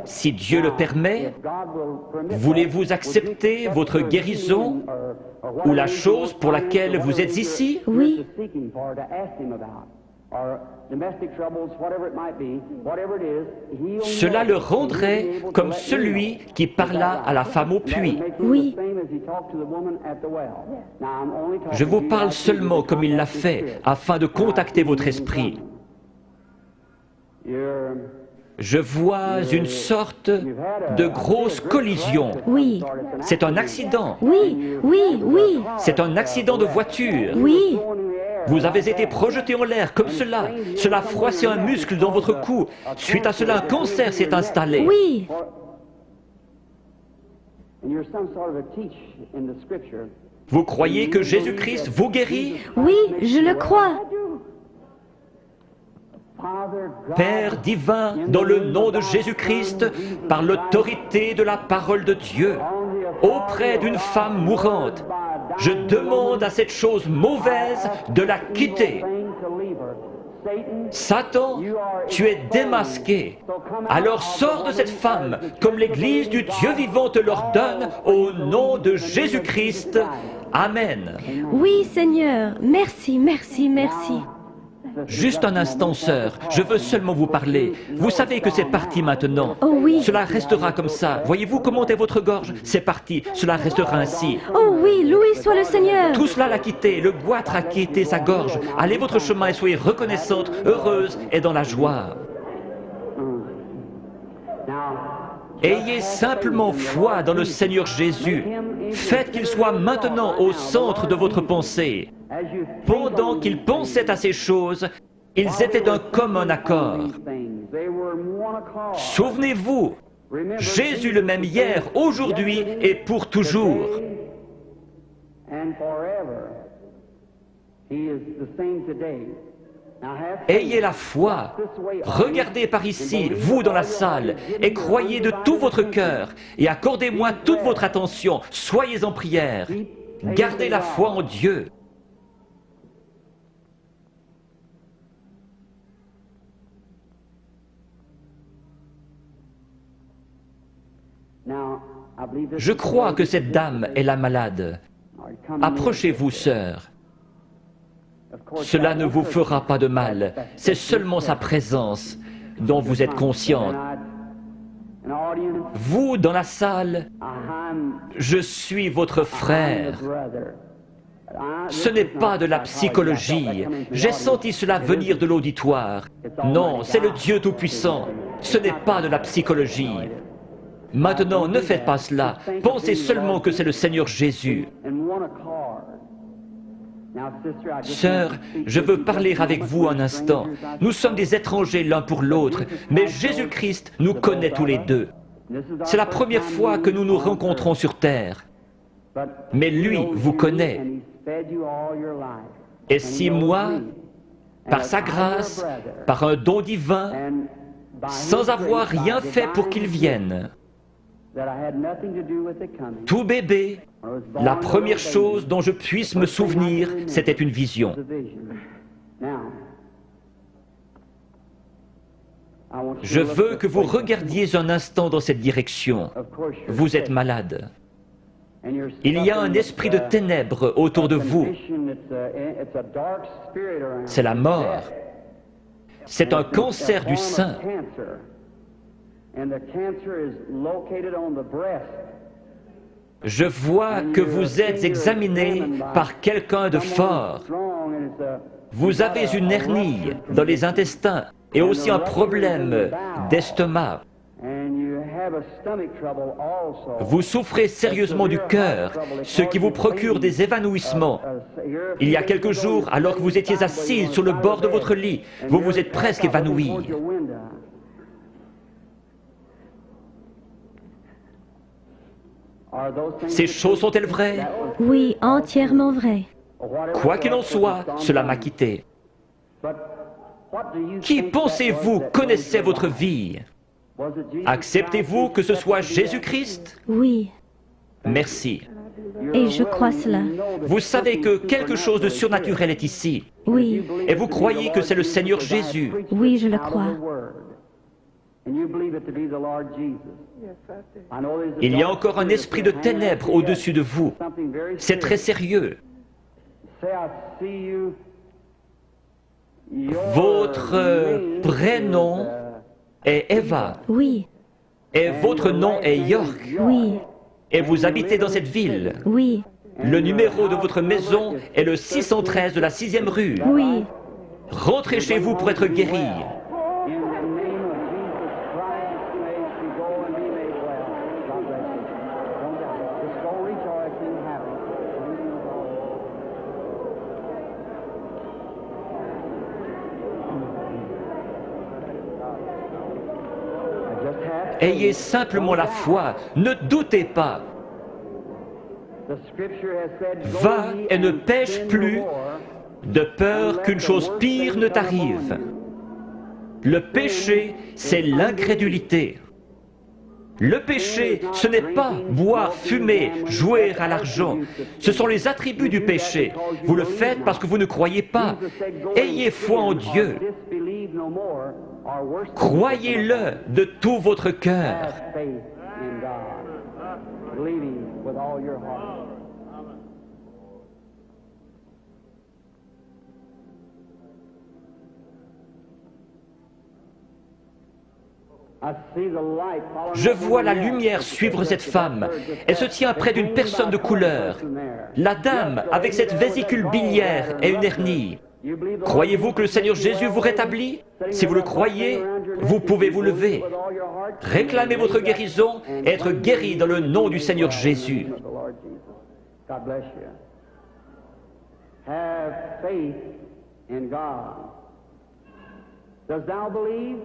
Si Dieu le permet, voulez-vous accepter votre guérison ou la chose pour laquelle vous êtes ici? Oui. Cela le rendrait comme celui qui parla à la femme au puits. Oui. Je vous parle seulement comme il l'a fait, afin de contacter votre esprit. Je vois une sorte de grosse collision. Oui. C'est un accident. Oui, oui, oui. C'est un accident de voiture. Oui. Vous avez été projeté en l'air comme cela. Cela froissait un muscle dans votre cou. Suite à cela, un cancer s'est installé. Oui. Vous croyez que Jésus-Christ vous guérit? Oui, je le crois. Père divin, dans le nom de Jésus-Christ, par l'autorité de la parole de Dieu, auprès d'une femme mourante, je demande à cette chose mauvaise de la quitter. Satan, tu es démasqué. Alors sors de cette femme, comme l'Église du Dieu vivant te l'ordonne, au nom de Jésus-Christ. Amen. Oui, Seigneur. Merci, merci, merci. Juste un instant, sœur, je veux seulement vous parler. Vous savez que c'est parti maintenant. Oh oui. Cela restera comme ça. Voyez-vous comment est votre gorge? C'est parti, cela restera ainsi. Oh oui, loué soit le Seigneur. Tout cela l'a quitté, le goitre a quitté sa gorge. Allez votre chemin et soyez reconnaissante, heureuse et dans la joie. Ayez simplement foi dans le Seigneur Jésus. Faites qu'il soit maintenant au centre de votre pensée. Pendant qu'ils pensaient à ces choses, ils étaient d'un commun accord. Souvenez-vous, Jésus le même hier, aujourd'hui et pour toujours. Ayez la foi. Regardez par ici, vous dans la salle, et croyez de tout votre cœur, et accordez-moi toute votre attention. Soyez en prière. Gardez la foi en Dieu. Je crois que cette dame est la malade. Approchez-vous, sœur. Cela ne vous fera pas de mal. C'est seulement sa présence. dont vous êtes consciente. Vous, dans la salle, je suis votre frère. Ce n'est pas de la psychologie. J'ai senti cela venir de l'auditoire. Non, c'est le Dieu Tout-Puissant. Ce n'est pas de la psychologie. Maintenant, ne faites pas cela. Pensez seulement que c'est le Seigneur Jésus. Sœur, je veux parler avec vous un instant. Nous sommes des étrangers l'un pour l'autre, mais Jésus-Christ nous connaît tous les deux. C'est la première fois que nous nous rencontrons sur terre. Mais lui vous connaît. Et si moi, par sa grâce, par un don divin, sans avoir rien fait pour qu'il vienne, tout bébé, la première chose dont je puisse me souvenir, c'était une vision. Je veux que vous regardiez un instant dans cette direction. Vous êtes malade. Il y a un esprit de ténèbres autour de vous. C'est la mort. C'est un cancer du sein. Je vois que vous êtes examiné par quelqu'un de fort. Vous avez une hernie dans les intestins et aussi un problème d'estomac. Vous souffrez sérieusement du cœur, ce qui vous procure des évanouissements. Il y a quelques jours, alors que vous étiez assise sur le bord de votre lit, vous vous êtes presque évanoui. Ces choses sont-elles vraies? Oui, entièrement vrai. Quoi qu'il en soit, cela m'a quitté. Qui pensez-vous connaissait votre vie? Acceptez-vous que ce soit Jésus-Christ? Oui, Merci. et je crois cela. Vous savez que quelque chose de surnaturel est ici. Oui, Et vous croyez que c'est le Seigneur Jésus. oui, je le crois. Il y a encore un esprit de ténèbres au-dessus de vous. C'est très sérieux. Votre prénom est Eva. Oui, Et votre nom est York. oui, Et vous habitez dans cette ville. oui, Le numéro de votre maison est le 613 de la 6e rue. oui. Rentrez chez vous pour être guéri. Ayez simplement la foi, ne doutez pas. Va et ne pêche plus, de peur qu'une chose pire ne t'arrive. Le péché, c'est l'incrédulité. Le péché, ce n'est pas boire, fumer, jouer à l'argent. Ce sont les attributs du péché. Vous le faites parce que vous ne croyez pas. Ayez foi en Dieu. Croyez-le de tout votre cœur. Je vois la lumière suivre cette femme. Elle se tient près d'une personne de couleur. La dame, avec cette vésicule biliaire et une hernie. Croyez-vous que le Seigneur Jésus vous rétablit? Si vous le croyez, vous pouvez vous lever. Réclamez votre guérison et être guéri dans le nom du Seigneur Jésus. Have faith in God. Dost thou believe?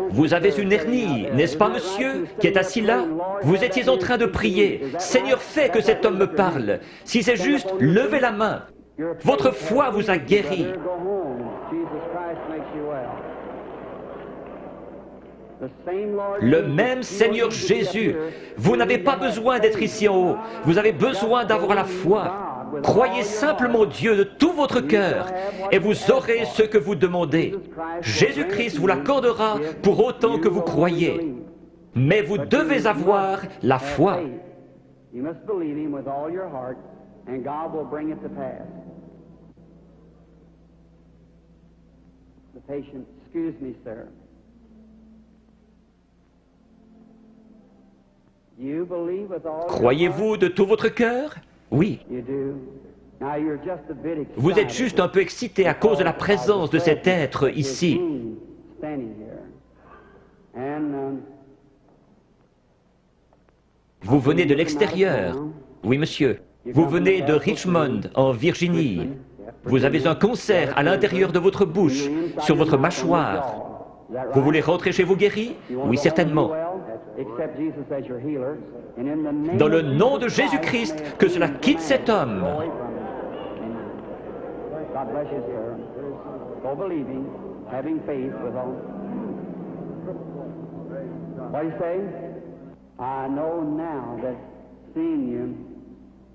Vous avez une hernie, n'est-ce pas, monsieur, qui est assis là? Vous étiez en train de prier. Seigneur, fais que cet homme me parle. Si c'est juste, levez la main. Votre foi vous a guéri. Le même Seigneur Jésus. Vous n'avez pas besoin d'être ici en haut. Vous avez besoin d'avoir la foi. Croyez simplement Dieu de tout votre cœur et vous aurez ce que vous demandez. Jésus-Christ vous l'accordera pour autant que vous croyez. Mais vous devez avoir la foi. You must believe him with all your heart, and God will bring it to pass. The patient, excuse me, sir. You believe with all your Croyez-vous de tout votre cœur? Oui. heart? You do. Now you're just a bit excited. Vous êtes juste un peu excité à cause de la présence de cet être ici. Standing here. And Vous venez de l'extérieur. Oui, monsieur. Vous venez de Richmond, en Virginie. Vous avez un concert à l'intérieur de votre bouche, sur votre mâchoire. Vous voulez rentrer chez vous guéri? Oui, certainement. Dans le nom de Jésus-Christ, que cela quitte cet homme. God bless you, sir. Go believing, having faith with all. What do you say? I know now that seeing you,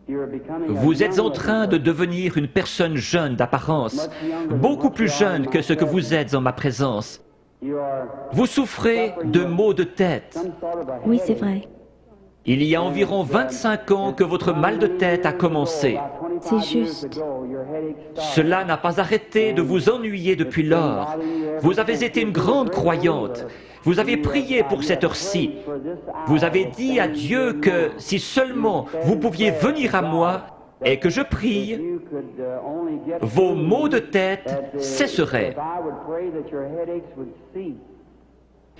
you're becoming a Vous êtes en young train de devenir une personne jeune d'apparence, beaucoup plus jeune que ce que vous êtes en ma présence. You are Vous souffrez de maux de tête. some sort of a Oui, c'est headache. vrai. Il y a environ 25 ans que votre mal de tête a commencé. About 25 C'est years juste. ago, your headache started. Cela n'a pas arrêté de vous ennuyer depuis lors. Vous avez été une grande croyante. Vous avez prié pour cette heure-ci. Vous avez dit à Dieu que si seulement vous pouviez venir à moi et que je prie, You could only get vos maux de tête cesseraient. If I would pray that your headaches would cease.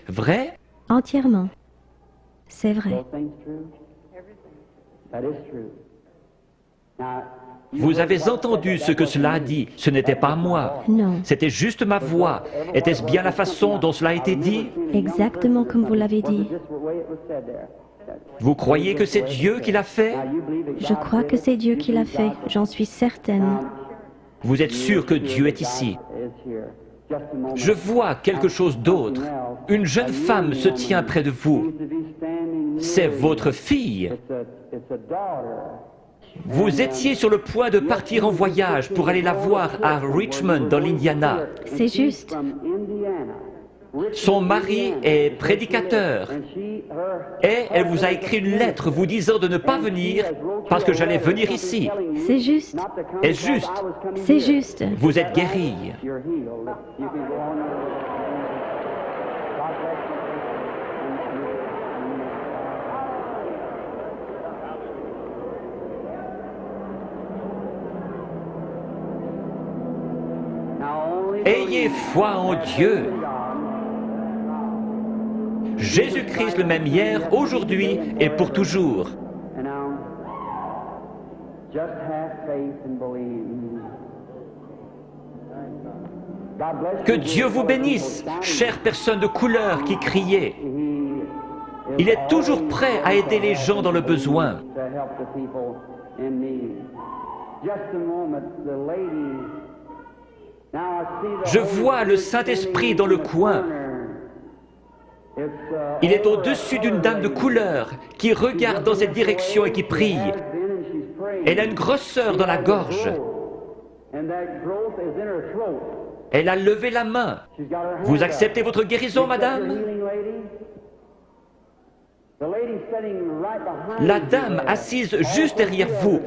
Vrai? Entièrement. C'est vrai. Those things true? That is true. Now, Vous avez entendu ce que cela a dit. Ce n'était pas moi. Non. C'était juste ma voix. Était-ce bien la façon dont cela a été dit? Exactement comme vous l'avez dit. just the way it was said there. Vous croyez que c'est Dieu qui l'a fait? Now, you believe that Je God crois did que it? c'est Dieu qui l'a fait. J'en suis certaine. Vous êtes sûr que Dieu est ici? Is here. Just a moment. Je vois quelque chose d'autre. Une jeune femme se tient près de vous. Seems to be standing near C'est you. votre fille. It's a daughter. Vous étiez sur le point de partir en voyage pour aller la voir à Richmond, dans l'Indiana. C'est juste. From Indiana. Son mari est prédicateur And et elle vous a écrit une lettre vous disant de ne pas venir parce que j'allais venir ici. C'est juste. Est-ce juste? C'est juste. Vous êtes guéri. You're healed. You can go on. God bless you. Now only Ayez foi en Dieu. Jésus-Christ le même hier, aujourd'hui et pour toujours. And now, just have faith and believe. God bless Que you. Dieu vous bénisse, chère personne de couleur qui criait. Il est toujours prêt à aider les gens dans le besoin. To help the people in need. Just a moment, the lady. Now I see the Je Holy vois le Spirit Saint-Esprit sitting dans le in the coin. corner. It's, Il est over au-dessus a d'une dame de lady. couleur qui regarde dans cette direction et qui prie. She has been and she's praying. Elle a une grosseur dans la gorge. And that growth is in her throat. Elle a levé la main. She's got her hand Vous up. acceptez votre guérison, madame? Healing lady? The lady sitting right behind La you dame there. assise juste derrière vous.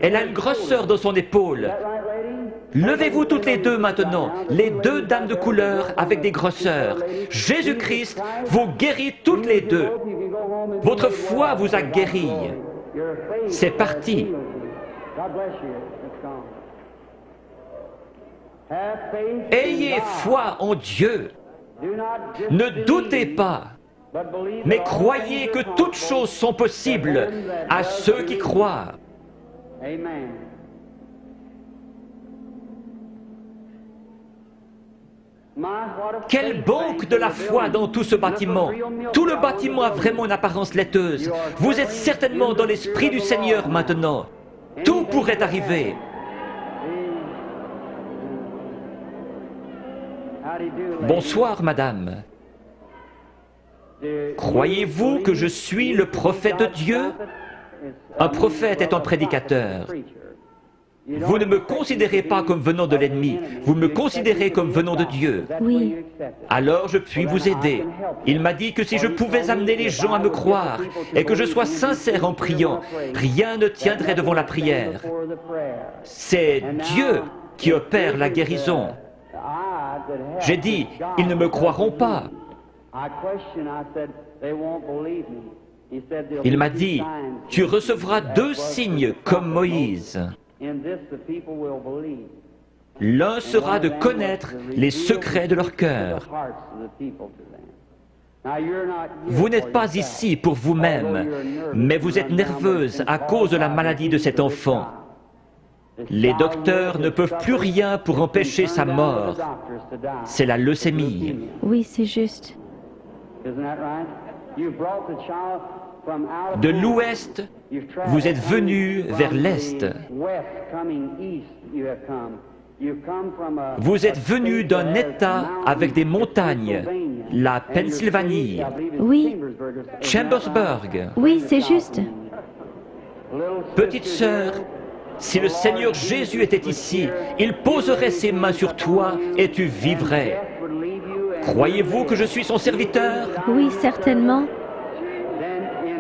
Elle a une grosseur dans son épaule. Is that right, lady? Levez-vous toutes les deux maintenant, les deux dames de couleur avec des grosseurs. Jésus-Christ vous guérit toutes les deux. You can go home and Votre foi vous a guéri. Your faith C'est parti. God bless you. It's gone. Have faith in Ayez God. foi en Dieu. Do not just Ne believe, doutez pas, but believe mais that all croyez things que are toutes possible choses sont possibles to them that à does ceux qui believe. croient. Amen. My, what a Quelle faith banque de la bank in the foi building. dans tout ce bâtiment. Tout le bâtiment a vraiment une apparence laiteuse. Vous êtes certainement dans l'esprit du Seigneur maintenant. Tout pourrait arriver. How do you do, lady? Bonsoir, madame. Croyez-vous que je suis le prophète de Dieu? Un prophète est un prédicateur. Vous ne me considérez pas comme venant de l'ennemi, vous me considérez comme venant de Dieu. Oui. Alors je puis vous aider. Il m'a dit que si je pouvais amener les gens à me croire et que je sois sincère en priant, rien ne tiendrait devant la prière. C'est Dieu qui opère la guérison. J'ai dit, ils ne me croiront pas. Il m'a dit, tu recevras 2 signes comme Moïse. L'un sera de connaître les secrets de leur cœur. Vous n'êtes pas ici pour vous-même, mais vous êtes nerveuse à cause de la maladie de cet enfant. Les docteurs ne peuvent plus rien pour empêcher sa mort. C'est la leucémie. Oui, c'est juste. De l'ouest, vous êtes venu vers l'est. Vous êtes venu d'un État avec des montagnes, la Pennsylvanie, Oui. Chambersburg. Oui, c'est juste. Petite sœur, si le Seigneur Jésus était ici, il poserait ses mains sur toi et tu vivrais. Croyez-vous que je suis son serviteur? Oui, certainement.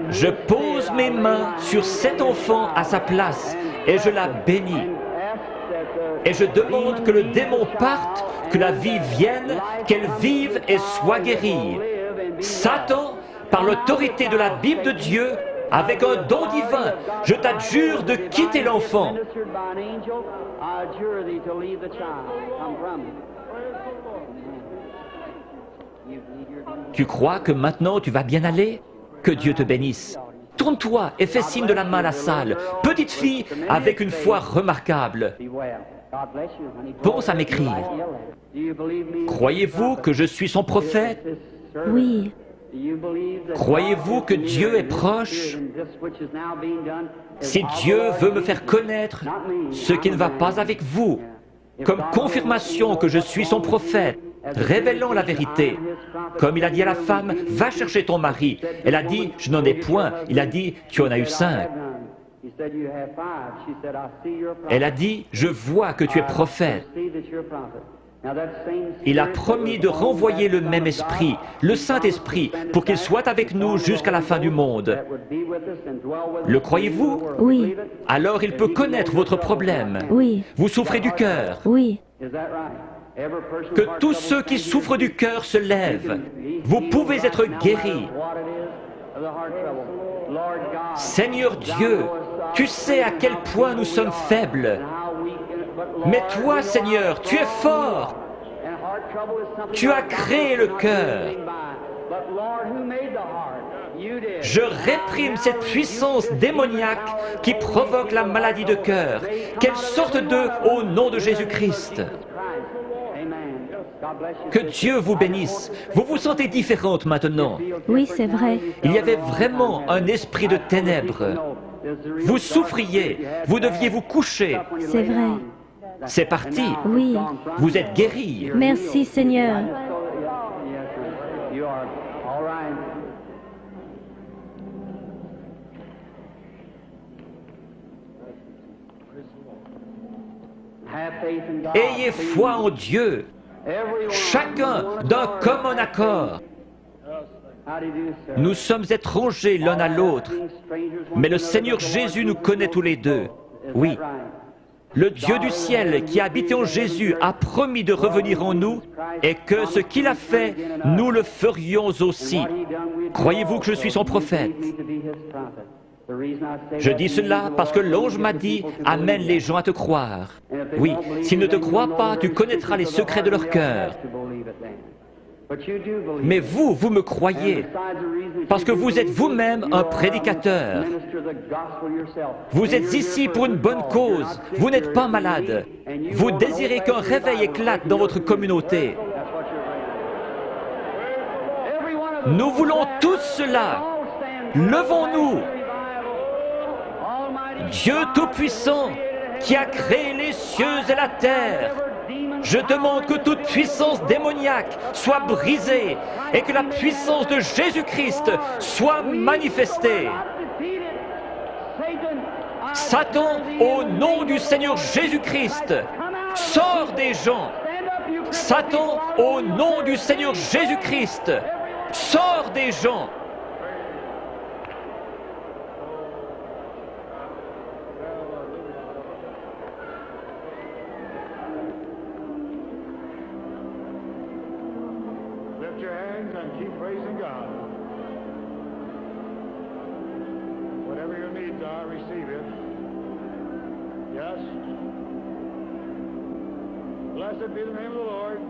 Je pose mes mains sur cet enfant à sa place et je la bénis. Et je demande que le démon parte, que la vie vienne, qu'elle vive et soit guérie. Satan, par l'autorité de la Bible de Dieu, avec un don divin, je t'adjure de quitter l'enfant. Tu crois que maintenant tu vas bien aller? Que Dieu te bénisse. Tourne-toi et fais signe de la main à la salle. Petite fille avec une foi remarquable. Pense à m'écrire. Croyez-vous que je suis son prophète? Oui. Croyez-vous que Dieu est proche? Si Dieu veut me faire connaître ce qui ne va pas avec vous, comme confirmation que je suis son prophète, révélant la vérité, comme il a dit à la femme, va chercher ton mari. Elle a dit, je n'en ai point. Il a dit, tu en as eu 5. Elle a dit, je vois que tu es prophète. Il a promis de renvoyer le même esprit, le Saint-Esprit, pour qu'il soit avec nous jusqu'à la fin du monde. Le croyez-vous? Oui. Alors il peut connaître votre problème. Oui. Vous souffrez du cœur. Oui. Que tous ceux qui souffrent du cœur se lèvent. Vous pouvez être guéris. Seigneur Dieu, tu sais à quel point nous sommes faibles. Mais toi, Seigneur, tu es fort. Tu as créé le cœur. Je réprime cette puissance démoniaque qui provoque la maladie de cœur. Qu'elle sorte d'eux au nom de Jésus-Christ. Que Dieu vous bénisse. Vous vous sentez différente maintenant. Oui, c'est vrai. Il y avait vraiment un esprit de ténèbres. Vous souffriez. Vous deviez vous coucher. C'est vrai. C'est parti. Oui. Vous êtes guéri. Merci, Seigneur. Ayez foi en Dieu. Chacun d'un commun accord. Nous sommes étrangers l'un à l'autre, mais le Seigneur Jésus nous connaît tous les deux. Oui. Le Dieu du ciel qui a habité en Jésus a promis de revenir en nous et que ce qu'il a fait, nous le ferions aussi. Croyez-vous que je suis son prophète? Je dis cela parce que l'ange m'a dit « Amène les gens à te croire ». Oui, s'ils ne te croient pas, tu connaîtras les secrets de leur cœur. Mais vous, vous me croyez, parce que vous êtes vous-même un prédicateur. Vous êtes ici pour une bonne cause, vous n'êtes pas malade. Vous désirez qu'un réveil éclate dans votre communauté. Nous voulons tous cela. Levons-nous. Dieu Tout-Puissant, qui a créé les cieux et la terre, je demande que toute puissance démoniaque soit brisée et que la puissance de Jésus-Christ soit manifestée. Satan, au nom du Seigneur Jésus-Christ, sors des gens. Satan, au nom du Seigneur Jésus-Christ, sors des gens. Lift your hands and keep praising God. Whatever your needs are, receive it. Yes. Blessed be the name of the Lord.